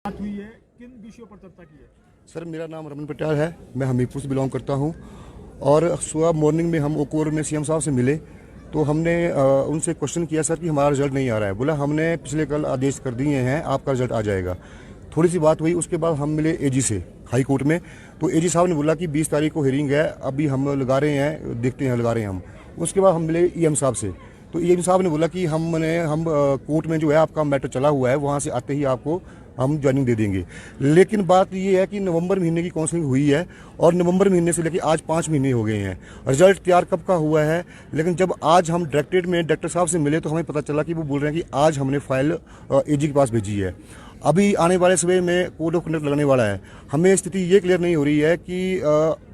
बात हुई है, किन विषयों पर चर्चा की है? सर मेरा नाम रमन पटियाल है, मैं हमीरपुर से बिलोंग करता हूं। और सुबह मॉर्निंग में हम ओकोर में सीएम साहब से मिले तो हमने उनसे क्वेश्चन किया सर कि हमारा रिजल्ट नहीं आ रहा है। बोला हमने पिछले कल आदेश कर दिए हैं, आपका रिजल्ट आ जाएगा। थोड़ी सी बात हुई, उसके बाद हम मिले एजी से हाई कोर्ट में। तो एजी साहब ने बोला कि 20 तारीख को हियरिंग है, अभी हम लगा रहे हैं, देखते हैं लगा रहे हैं हम। उसके बाद हम मिले ईएम साहब से, तो ईएम साहब ने बोला कि हम कोर्ट में जो है आपका मैटर चला हुआ है, वहाँ से आते ही आपको हम ज्वाइनिंग दे देंगे। लेकिन बात ये है कि नवंबर महीने की काउंसलिंग हुई है और नवंबर महीने से लेकर आज 5 महीने हो गए हैं। रिजल्ट तैयार कब का हुआ है, लेकिन जब आज हम डायरेक्टरेट में डायरेक्टर साहब से मिले तो हमें पता चला कि वो बोल रहे हैं कि आज हमने फाइल एजी के पास भेजी है। अभी आने वाले समय में कोड ऑफ कंडक्ट लगने वाला है। हमें स्थिति ये क्लियर नहीं हो रही है कि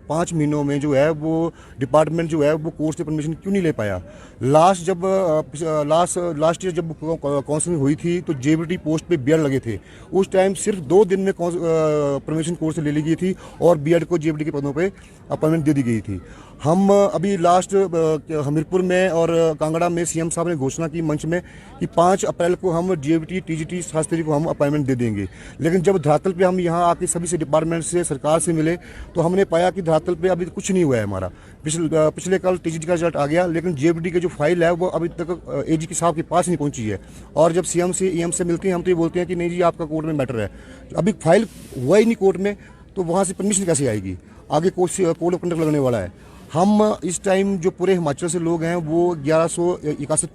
5 महीनों में जो है वो डिपार्टमेंट जो है वो कोर्ट से परमिशन क्यों नहीं ले पाया। लास्ट ईयर जब काउंसलिंग हुई थी तो जेबीटी पोस्ट पे बीएड लगे थे, उस टाइम सिर्फ 2 दिन में परमिशन कोर्ट से ले ली गई थी और बीएड को जेबीटी के पदों पे अपॉइंटमेंट दे दी गई थी। हम अभी लास्ट हमीरपुर में और कांगड़ा में सीएम साहब ने घोषणा की मंच में कि 5 अप्रैल को हम जेबीटी टीजीटी शास्त्री को हम अपॉइंटमेंट दे देंगे। लेकिन जब धरातल पे हम यहाँ आके सभी से डिपार्टमेंट से सरकार से मिले तो हमने पाया कि धरातल पे अभी कुछ नहीं हुआ है हमारा। पिछले कल टीजीटी का रिजल्ट आ गया, लेकिन जेबीटी की जो फाइल है वो अभी तक एजी के साहब के पास नहीं पहुंची है। और जब सीएम से ईएम से मिलते हैं हम तो ये बोलते हैं कि नहीं जी आपका कोर्ट में मैटर है। अभी फाइल हुआ ही नहीं कोर्ट में, तो वहाँ से परमिशन कैसे आएगी? आगे कोड ऑफ कंडक्ट लगने वाला है। हम इस टाइम जो पूरे हिमाचल से लोग हैं वो 1161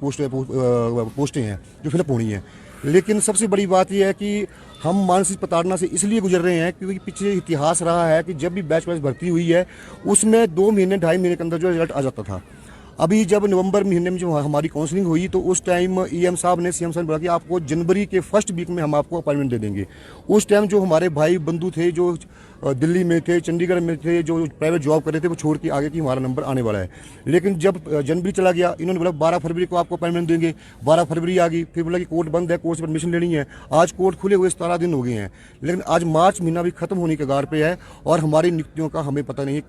पोस्टें हैं जो फिलअप होनी है। लेकिन सबसे बड़ी बात यह है कि हम मानसिक प्रताड़ना से इसलिए गुजर रहे हैं क्योंकि पीछे इतिहास रहा है कि जब भी बैच वाइज भर्ती हुई है उसमें 2 महीने 2.5 महीने के अंदर जो रिजल्ट आ जाता था। अभी जब नवंबर महीने में जो हमारी काउंसलिंग हुई तो उस टाइम ईएम साहब ने सीएम साहब ने बोला कि आपको जनवरी के फर्स्ट वीक में हम आपको अपॉइंटमेंट दे देंगे। उस टाइम जो हमारे भाई बंधु थे जो दिल्ली में थे, चंडीगढ़ में थे, जो प्राइवेट जॉब कर रहे थे, वो छोड़ के आगे कि हमारा नंबर आने वाला है। लेकिन जब जनवरी चला गया, इन्होंने बोला 12 फरवरी को आपको अपॉइंटमेंट देंगे। 12 फरवरी आ गई, फिर बोला कि कोर्ट बंद है, कोर्ट से परमिशन लेनी है। आज कोर्ट खुले हुए 17 दिन हो गए हैं, लेकिन आज मार्च महीना भी खत्म होने के कगार पे है और हमारी नियुक्तियों का हमें पता नहीं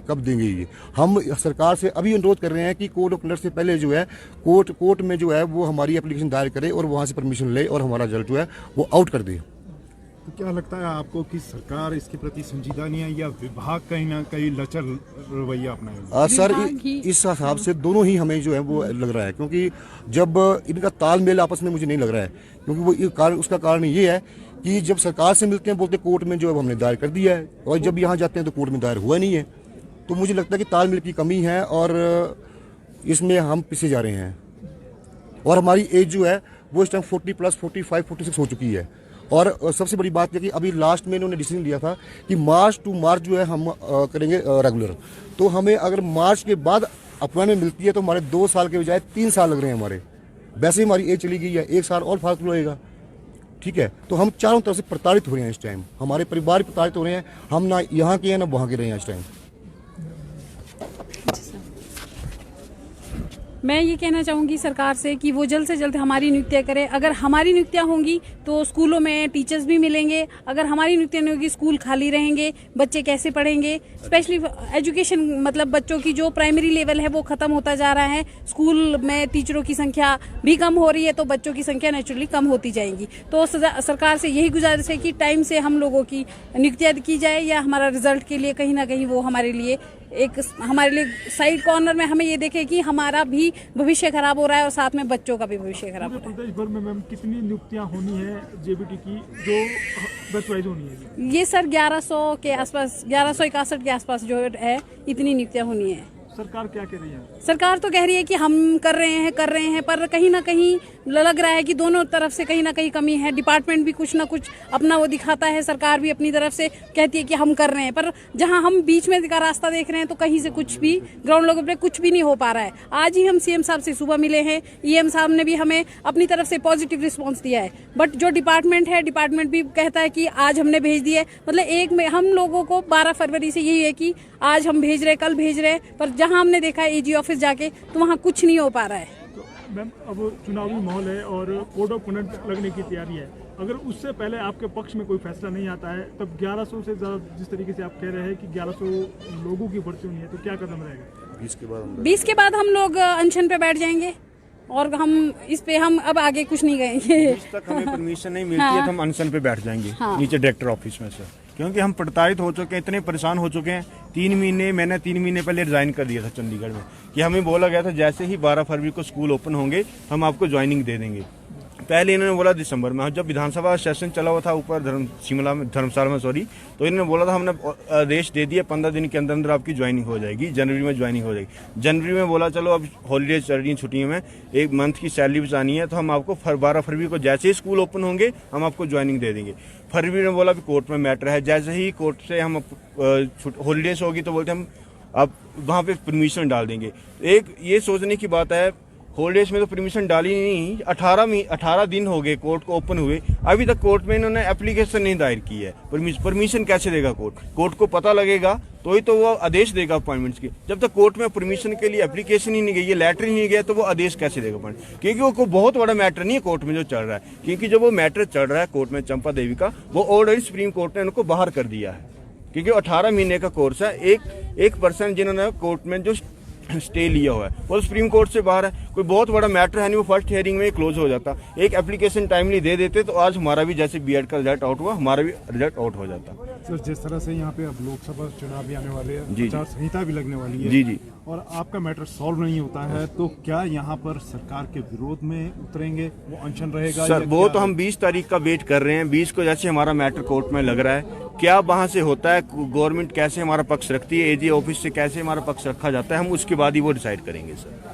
कब देंगे ये। हम सरकार से अभी अनुरोध कर रहे हैं कि कोड ऑफ कंडक्ट से पहले जो है कोर्ट में जो है वो हमारी एप्लीकेशन दायर करे और वहाँ से परमिशन ले और हमारा रिजल्ट जो है वो आउट कर दे। तो क्या लगता है आपको कि सरकार इसके प्रति संजीदा नहीं है या विभाग कहीं ना कहीं लचर रवैया अपनाएगा? सर इस हिसाब से दोनों ही हमें जो है वो लग रहा है, क्योंकि जब इनका तालमेल आपस में मुझे नहीं लग रहा है। क्योंकि वो उसका कारण ये है कि जब सरकार से मिलते हैं बोलते कोर्ट में जो है हमने दायर कर दिया है और जब यहाँ जाते हैं तो कोर्ट में दायर हुआ नहीं है। तो मुझे लगता है कि तालमेल की कमी है और इसमें हम पीछे जा रहे हैं। और हमारी एज जो है वो इस टाइम 40 प्लस 45 46 हो चुकी है। और सबसे बड़ी बात है कि अभी लास्ट में इन्होंने डिसीजन लिया था कि मार्च टू मार्च जो है हम करेंगे रेगुलर। तो हमें अगर मार्च के बाद अपॉइंटमेंट मिलती है तो हमारे 2 साल के बजाय 3 साल लग रहे हैं हमारे। वैसे ही हमारी एज चली गई है, 1 साल और फालतू लगेगा। ठीक है, तो हम चारों तरफ से प्रताड़ित हो रहे हैं इस टाइम। हमारे परिवार प्रताड़ित हो रहे हैं, हम ना यहाँ के हैं ना वहाँ के रहे हैं इस टाइम। मैं ये कहना चाहूँगी सरकार से कि वो जल्द से जल्द हमारी नियुक्तियाँ करे। अगर हमारी नियुक्तियाँ होंगी तो स्कूलों में टीचर्स भी मिलेंगे। अगर हमारी नियुक्तियाँ नहीं होगी स्कूल खाली रहेंगे, बच्चे कैसे पढ़ेंगे? स्पेशली एजुकेशन मतलब बच्चों की जो प्राइमरी लेवल है वो खत्म होता जा रहा है। स्कूल में टीचरों की संख्या भी कम हो रही है तो बच्चों की संख्या नेचुरली कम होती जाएगी। तो सरकार से यही गुजारिश है कि टाइम से हम लोगों की नियुक्तियाँ की जाए या हमारा रिजल्ट के लिए कहीं ना कहीं वो हमारे लिए साइड कॉर्नर में हमें ये देखे कि हमारा भी भविष्य खराब हो रहा है और साथ में बच्चों का भी भविष्य खराब हो रहा है। प्रदेश भर में मैम कितनी नियुक्तियां होनी है जेबीटी की जो बैच वाइज होनी है? ये सर 1100 के आसपास, 1161 के आसपास जो है इतनी नियुक्तियां होनी है। सरकार क्या कह रही है? सरकार तो कह रही है कि हम कर रहे हैं पर कहीं ना कहीं लग रहा है कि दोनों तरफ से कहीं ना कहीं कमी है। डिपार्टमेंट भी कुछ ना कुछ अपना वो दिखाता है, सरकार भी अपनी तरफ से कहती है कि हम कर रहे हैं, पर जहां हम बीच में का रास्ता देख रहे हैं तो कहीं से कुछ भी ग्राउंड लेवल पे कुछ भी नहीं हो पा रहा है। आज ही हम सीएम साहब से सुबह मिले हैं, ईएम साहब ने भी हमें अपनी तरफ से पॉजिटिव रिस्पॉन्स दिया है, बट जो डिपार्टमेंट भी कहता है कि आज हमने भेज दिया है। मतलब हम लोगों को 12 फरवरी से यही है कि आज हम भेज रहे, कल भेज रहे, पर जहां हमने देखा है एजी ऑफिस जाके तो वहां कुछ नहीं हो पा रहा है। तो मैम अब चुनावी माहौल है और कोड ऑफ कंडक्ट लगने की तैयारी है। अगर उससे पहले आपके पक्ष में कोई फैसला नहीं आता है तब 1100 से ज़्यादा जिस तरीके से आप कह रहे हैं कि 1100 लोगों की भर्ती होनी है तो क्या कदम रहेगा? 20 के बाद हम लोग अनशन पे बैठ जाएंगे। और हम इस पे हम अब आगे कुछ नहीं कहेंगे। जिस तक हमें परमिशन नहीं मिलती है तो हम अनशन पे बैठ जाएंगे नीचे डायरेक्टर ऑफिस में से, क्योंकि हम प्रताड़ित हो चुके हैं, इतने परेशान हो चुके हैं। मैंने 3 महीने पहले रिजाइन कर दिया था चंडीगढ़ में, कि हमें बोला गया था जैसे ही 12 फरवरी को स्कूल ओपन होंगे हम आपको ज्वाइनिंग दे देंगे। पहले इन्होंने बोला दिसंबर में, जब विधानसभा सेशन चला हुआ था ऊपर धर्मशाला में तो इन्होंने बोला था हमने आदेश दे दिया 15 दिन के अंदर अंदर आपकी ज्वाइनिंग हो जाएगी, जनवरी में ज्वाइनिंग हो जाएगी। जनवरी में बोला चलो अब हॉलीडेज चल रही हैं, छुट्टियों में 1 मंथ की सैलरी बचानी है तो हम आपको 12 फरवरी को जैसे ही स्कूल ओपन होंगे हम आपको ज्वाइनिंग दे देंगे। फरवरी में बोला अभी कोर्ट में मैटर है, जैसे ही कोर्ट से हम हॉलीडेज होगी तो बोलते हम अब वहाँ पे परमिशन डाल देंगे। एक ये सोचने की बात है, हॉलीडेज में तो परमिशन डाली नहीं, 18 दिन हो गए कोर्ट को ओपन हुए, अभी तक कोर्ट में इन्होंने एप्लीकेशन नहीं दायर की है। परमिशन कैसे देगा कोर्ट को पता लगेगा तो ही तो वो आदेश देगा अपॉइंटमेंट्स की। जब तक कोर्ट में परमिशन के लिए एप्लीकेशन ही नहीं गई है, लेटर ही नहीं गया, तो वो आदेश कैसे देगा अपॉइंटमेंट? क्योंकि वो बहुत बड़ा मैटर नहीं है कोर्ट में जो चल रहा है, क्योंकि जो वो मैटर चल रहा है कोर्ट में चंपा देवी का, वो ऑलरेडी सुप्रीम कोर्ट ने उनको बाहर कर दिया है, क्योंकि 18 महीने का कोर्स है। एक पर्सन जिन्होंने कोर्ट में जो स्टे लिया हुआ है वो सुप्रीम कोर्ट से बाहर है, कोई बहुत बड़ा मैटर है नहीं, वो फर्स्ट हियरिंग में क्लोज हो जाता। एक एप्लीकेशन टाइमली दे देते तो आज हमारा भी जैसे बीएड का रिजल्ट आउट हुआ, हमारा भी रिजल्ट आउट हो जाता। सर जिस तरह से यहाँ पे अब लोकसभा चुनाव भी आने वाले हैं, जी आचार संहिता भी लगने वाली है, जी और आपका मैटर सॉल्व नहीं होता है तो क्या यहाँ पर सरकार के विरोध में उतरेंगे, वो अनशन रहेगा? सर वो तो हम 20 तारीख का वेट कर रहे हैं। 20 को जैसे हमारा मैटर कोर्ट में लग रहा है, क्या वहां से होता है, गवर्नमेंट कैसे हमारा पक्ष रखती है, एजी ऑफिस से कैसे हमारा पक्ष रखा जाता है, हम उसके बाद ही वो डिसाइड करेंगे सर।